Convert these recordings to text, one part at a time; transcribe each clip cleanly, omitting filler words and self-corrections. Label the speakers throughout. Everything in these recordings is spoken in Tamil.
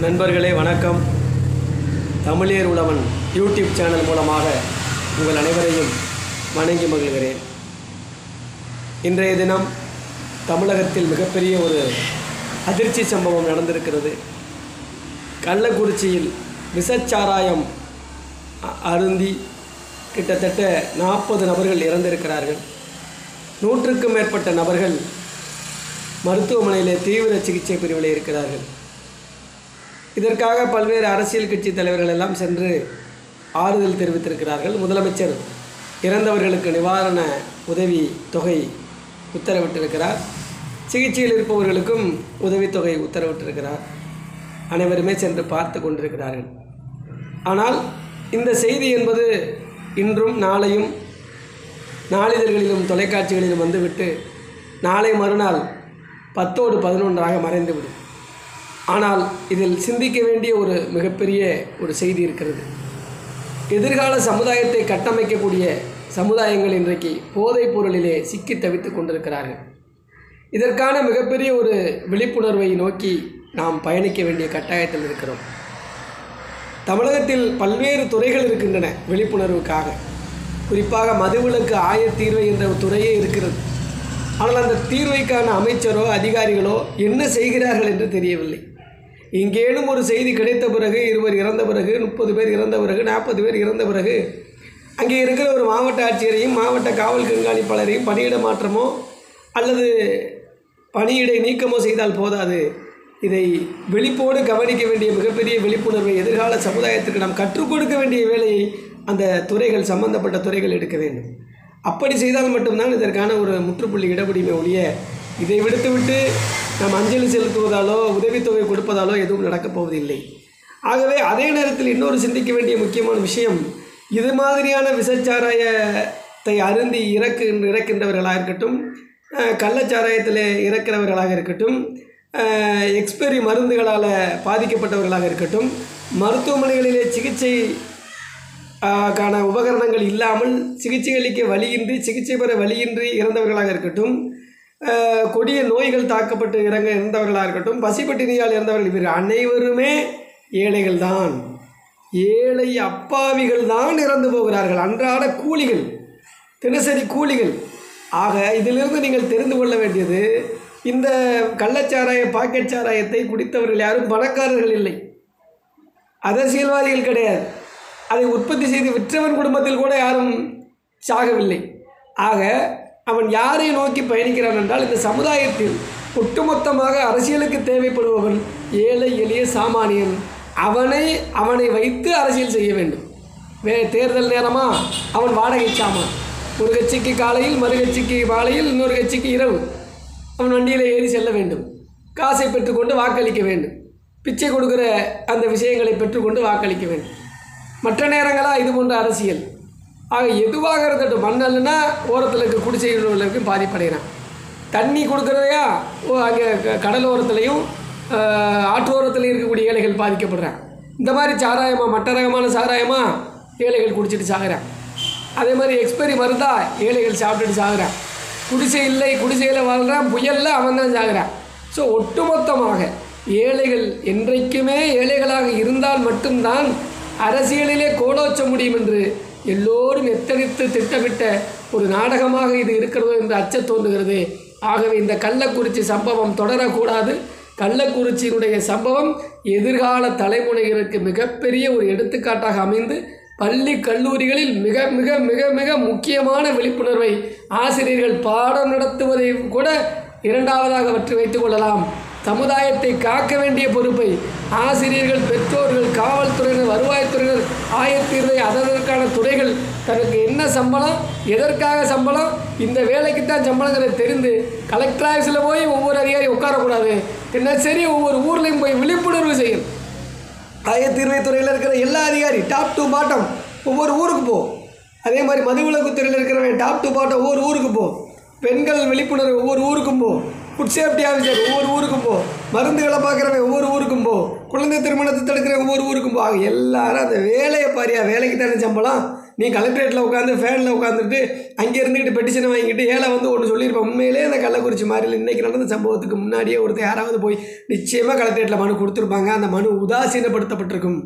Speaker 1: நண்பர்களே வணக்கம். தமிழர் உழவன் யூடியூப் சேனல் மூலமாக உங்கள் அனைவரையும் வணங்கி மகிழ்கிறேன். இன்றைய தினம் தமிழகத்தில் மிகப்பெரிய ஒரு அதிர்ச்சி சம்பவம் நடந்திருக்கிறது. கள்ளக்குறிச்சியில் விஷச்சாராயம் அருந்தி கிட்டத்தட்ட 40 நபர்கள் இறந்திருக்கிறார்கள். 100க்கும் மேற்பட்ட நபர்கள் மருத்துவமனையிலே தீவிர சிகிச்சை பிரிவில் இருக்கிறார்கள். இதற்காக பல்வேறு அரசியல் கட்சி தலைவர்கள் எல்லாம் சென்று ஆறுதல் தெரிவித்திருக்கிறார்கள். முதலமைச்சர் இறந்தவர்களுக்கு நிவாரண உதவி தொகை உத்தரவிட்டிருக்கிறார். சிகிச்சையில் இருப்பவர்களுக்கும் உதவித்தொகை உத்தரவிட்டிருக்கிறார். அனைவருமே சென்று பார்த்து கொண்டிருக்கிறார்கள். ஆனால் இந்த செய்தி என்பது இன்றும் நாளையும் நாளிதழ்களிலும் தொலைக்காட்சிகளிலும் வந்துவிட்டு நாளை மறுநாள் 10ஓடு 11ஆக மறைந்துவிடும். ஆனால் இதில் சிந்திக்க வேண்டிய ஒரு மிகப்பெரிய ஒரு செய்தி இருக்கிறது. எதிர்கால சமுதாயத்தை கட்டமைக்கக்கூடிய சமுதாயங்கள் இன்றைக்கு போதைப் பொருளிலே சிக்கி தவித்துக் கொண்டிருக்கிறார்கள். இதற்கான மிகப்பெரிய ஒரு விழிப்புணர்வை நோக்கி நாம் பயணிக்க வேண்டிய கட்டாயத்தில் இருக்கிறோம். தமிழகத்தில் பல்வேறு துறைகள் இருக்கின்றன விழிப்புணர்வுக்காக. குறிப்பாக மதுவிலக்கு ஆயத்தீர்வை என்ற ஒரு துறையே இருக்கிறது. ஆனால் அந்த தீர்வைக்கான அமைச்சரோ அதிகாரிகளோ என்ன செய்கிறார்கள் என்று தெரியவில்லை. இங்கேனும் ஒரு செய்தி கிடைத்த பிறகு 20 இறந்த பிறகு 30 பேர் இறந்த பிறகு 40 பேர் இறந்த பிறகு அங்கே இருக்கிற ஒரு மாவட்ட ஆட்சியரையும் மாவட்ட காவல் கண்காணிப்பாளரையும் பணியிட மாற்றமோ அல்லது பணியிடை நீக்கமோ செய்தால் போதாது. இதை விழிப்போடு கவனிக்க வேண்டிய மிகப்பெரிய விழிப்புணர்வை எதிர்கால சமுதாயத்திற்கு நாம் கற்றுக் கொடுக்க வேண்டிய வேலையை அந்த துறைகள் சம்பந்தப்பட்ட துறைகள் எடுக்க வேண்டும். அப்படி செய்தால் மட்டும்தான் இதற்கான ஒரு முற்றுப்புள்ளி இடமுடியுமே ஒழிய இதை விடுத்துவிட்டு நாம் அஞ்சலி செலுத்துவதாலோ உதவித்தொகை கொடுப்பதாலோ எதுவும் நடக்கப் போவதில்லை. ஆகவே அதே நேரத்தில் இன்னொரு சிந்திக்க வேண்டிய முக்கியமான விஷயம், இது மாதிரியான விஷச்சாராயத்தை அருந்தி இறக்கின்றவர்களாக இருக்கட்டும், கள்ளச்சாராயத்தில் இறக்கிறவர்களாக இருக்கட்டும், எக்ஸ்பைரி மருந்துகளால் பாதிக்கப்பட்டவர்களாக இருக்கட்டும், மருத்துவமனைகளிலே சிகிச்சை கான உபகரணங்கள் இல்லாமல் சிகிச்சை அளிக்க வழியின்றி சிகிச்சை பெற வழியின்றி இறந்தவர்களாக இருக்கட்டும், கொடிய நோய்கள் தாக்கப்பட்டு இறந்தவர்களாக இருக்கட்டும், பசிப்பட்டினியால் இறந்தவர்கள், இவர்கள் அனைவருமே ஏழைகள் தான். ஏழை அப்பாவிகள் தான் இறந்து போகிறார்கள். அன்றாட கூலிகள், தினசரி கூலிகள். ஆக இதிலிருந்து நீங்கள் தெரிந்து கொள்ள வேண்டியது, இந்த கள்ளச்சாராய பாக்கெட் சாராயத்தை குடித்தவர்கள் யாரும் பணக்காரர்கள் இல்லை, அரசியல்வாதிகள் கிடையாது. அதை உற்பத்தி செய்து விற்றவன் குடும்பத்தில் கூட யாரும் சாகவில்லை. ஆக அவன் யாரை நோக்கி பயணிக்கிறான் என்றால், இந்த சமுதாயத்தில் ஒட்டுமொத்தமாக அரசியலுக்கு தேவைப்படுபவன் ஏழை எளிய சாமானியன். அவனை வைத்து அரசியல் செய்ய வேண்டும். தேர்தல் நேரமா அவன் வாடகை சாமான். ஒரு கட்சிக்கு காலையில், மறு கட்சிக்கு மாலையில், இன்னொரு கட்சிக்கு இரவு அவன் வண்டியில் ஏறி செல்ல வேண்டும். காசை பெற்றுக்கொண்டு வாக்களிக்க வேண்டும். பிச்சை கொடுக்குற அந்த விஷயங்களை பெற்றுக்கொண்டு வாக்களிக்க வேண்டும். மற்ற நேரங்களாக இது போன்ற அரசியல். ஆக எதுவாக இருந்தட்டும், மண்ணல்னா ஓரத்தில் இருக்க குடிசைகளுக்கு பாதிப்படைகிறான். தண்ணி கொடுக்குறதையா அங்கே கடலோரத்துலையும் ஆற்றோரத்துலையும் இருக்கக்கூடிய ஏழைகள் பாதிக்கப்படுறான். இந்த மாதிரி சாராயமாக, மற்ற ரகமான சாராயமாக ஏழைகள் குடிச்சிட்டு சாகுறான். அதே மாதிரி எக்ஸ்பைரி மருந்தா ஏழைகள் சாப்பிட்டுட்டு சாகுறான். குடிசை இல்லை, குடிசையில் வாழ்கிறான், புயலில் அவன் தான் சாகுறான். ஸோ ஒட்டுமொத்தமாக ஏழைகள் என்றைக்குமே ஏழைகளாக இருந்தால் மட்டும்தான் அரசியலிலே கோலோச்ச முடியும் என்று எல்லோரும் எத்தனித்து திட்டமிட்ட ஒரு நாடகமாக இது இருக்கிறது என்று அச்சம் தோன்றுகிறது. ஆகவே இந்த கள்ளக்குறிச்சி சம்பவம் தொடரக்கூடாது. கள்ளக்குறிச்சியினுடைய சம்பவம் எதிர்கால தலைமுறைகளுக்கு மிகப்பெரிய ஒரு எடுத்துக்காட்டாக அமைந்து பள்ளி கல்லூரிகளில் மிக மிக மிக மிக முக்கியமான விழிப்புணர்வை ஆசிரியர்கள் பாடம் நடத்துவதை கூட இரண்டாவதாக பற்றி வைத்துக் கொள்ளலாம். சமுதாயத்தை காக்க வேண்டிய பொறுப்பை ஆசிரியர்கள், பெற்றோர்கள், காவல்துறையினர், வருவாய்த்துறையினர், ஆயத்தீர்வை அதற்கான துறைகள் தனக்கு என்ன சம்பளம், எதற்காக சம்பளம், இந்த வேலைக்குத்தான் சம்பளங்கிறத தெரிந்து கலெக்டர் ஆஃபீஸில் போய் ஒவ்வொரு அதிகாரி உட்காரக்கூடாது. தினசரி ஒவ்வொரு ஊர்லேயும் போய் விழிப்புணர்வு செய்யும். ஆயத்தீர்வை துறையில் இருக்கிற எல்லா அதிகாரி டாப் டு பாட்டம் ஒவ்வொரு ஊருக்கு போ. அதே மாதிரி மதுவிலக்குத்துறையில் இருக்கிறவன் டாப் டு பாட்டம் ஒவ்வொரு ஊருக்கு போ. பெண்கள் விழிப்புணர்வு ஒவ்வொரு ஊருக்கும் போ. ஃபுட் சேஃப்டி ஆஃபீஸர் ஒவ்வொரு ஊருக்கும் போ. மருந்துகளை பார்க்குறவன் ஒவ்வொரு ஊருக்கும் போ. குழந்தை திருமணத்தை தடுக்கிற ஒவ்வொரு ஊருக்கும் போ. எல்லாரும் அந்த வேலையை பாரியா, வேலைக்கு தானே சம்பளம், நீ கலெக்டரேட்டில் உட்காந்து ஃபேனில் உட்காந்துட்டு அங்கே இருந்துக்கிட்டு பெட்டிஷனை வாங்கிட்டு ஏழை வந்து ஒன்று சொல்லியிருப்பேன். உண்மையிலே அந்த கள்ளக்குறிச்சி மாறியில் இன்றைக்கி நடந்த சம்பவத்துக்கு முன்னாடியே ஒருத்தர் யாராவது போய் நிச்சயமாக கலெக்டரேட்டில் மனு கொடுத்துருப்பாங்க. அந்த மனு உதாசீனப்படுத்தப்பட்டிருக்கும்.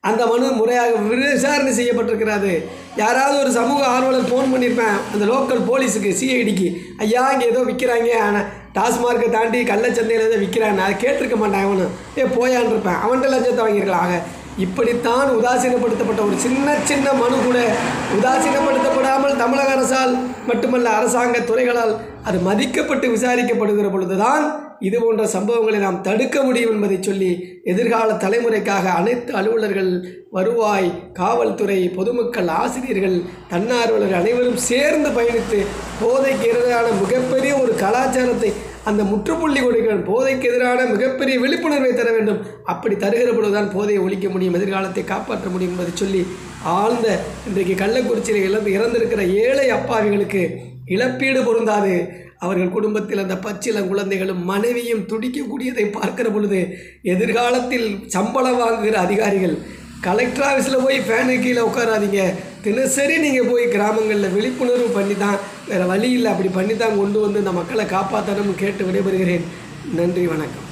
Speaker 1: அந்த மனு முறையாக விசாரணை செய்யப்பட்டிருக்கிறது. யாராவது ஒரு சமூக ஆர்வலர் ஃபோன் பண்ணியிருப்பேன் அந்த லோக்கல் போலீஸுக்கு, சிஐடிக்கு, ஐயா இங்கே ஏதோ விற்கிறாங்க, ஆனால் டாஸ்மார்க்கை தாண்டி கள்ளச்சந்தையில் ஏதோ விற்கிறான்னு அதை கேட்டிருக்க மாட்டான். அவனு போயான்னு இருப்பேன், அவன்கிட்ட லஞ்சத்தை வாங்கியிருக்கலாம். ஆக இப்படித்தான் உதாசீனப்படுத்தப்பட்ட ஒரு சின்ன மனு கூட உதாசீனப்படுத்தப்படாமல் தமிழக அரசால் மட்டுமல்ல அரசாங்க துறைகளால் அது மதிக்கப்பட்டு விசாரிக்கப்படுகிற பொழுதுதான் இது போன்ற சம்பவங்களை நாம் தடுக்க முடியும் என்பதை சொல்லி எதிர்கால தலைமுறைக்காக அனைத்து அலுவலர்கள், வருவாய், காவல்துறை, பொதுமக்கள், ஆசிரியர்கள், தன்னார்வலர்கள் அனைவரும் சேர்ந்து பயணித்து போதைக்கு எதிரான மிகப்பெரிய ஒரு கலாச்சாரத்தை அந்த முற்றுப்புள்ளி கொடுக்க, போதைக்கு எதிரான மிகப்பெரிய விழிப்புணர்வை தர வேண்டும். அப்படி தருகிற பொழுதுதான் போதையை ஒழிக்க முடியும், எதிர்காலத்தை காப்பாற்ற முடியும் என்பதை சொல்லி ஆழ்ந்த இன்றைக்கு கள்ளக்குறிச்சியில் இறந்திருக்கிற ஏழை அப்பாவிகளுக்கு இழப்பீடு பொருந்தாது. அவர்கள் குடும்பத்தில் அந்த பச்சிளம் குழந்தைகளும் மனைவியும் துடிக்கக்கூடியதை பார்க்கிற பொழுது எதிர்காலத்தில் சம்பளம் வாங்குகிற அதிகாரிகள் கலெக்டர் ஆஃபீஸில் போய் ஃபேனு கீழே உட்காராதீங்க, தினசரி நீங்கள் போய் கிராமங்களில் விழிப்புணர்வு பண்ணி தான், வேறு வழி இல்லை, அப்படி பண்ணி தான் கொண்டு வந்து இந்த மக்களை காப்பாற்றணும்னு கேட்டு விடைபெறுகிறேன். நன்றி, வணக்கம்.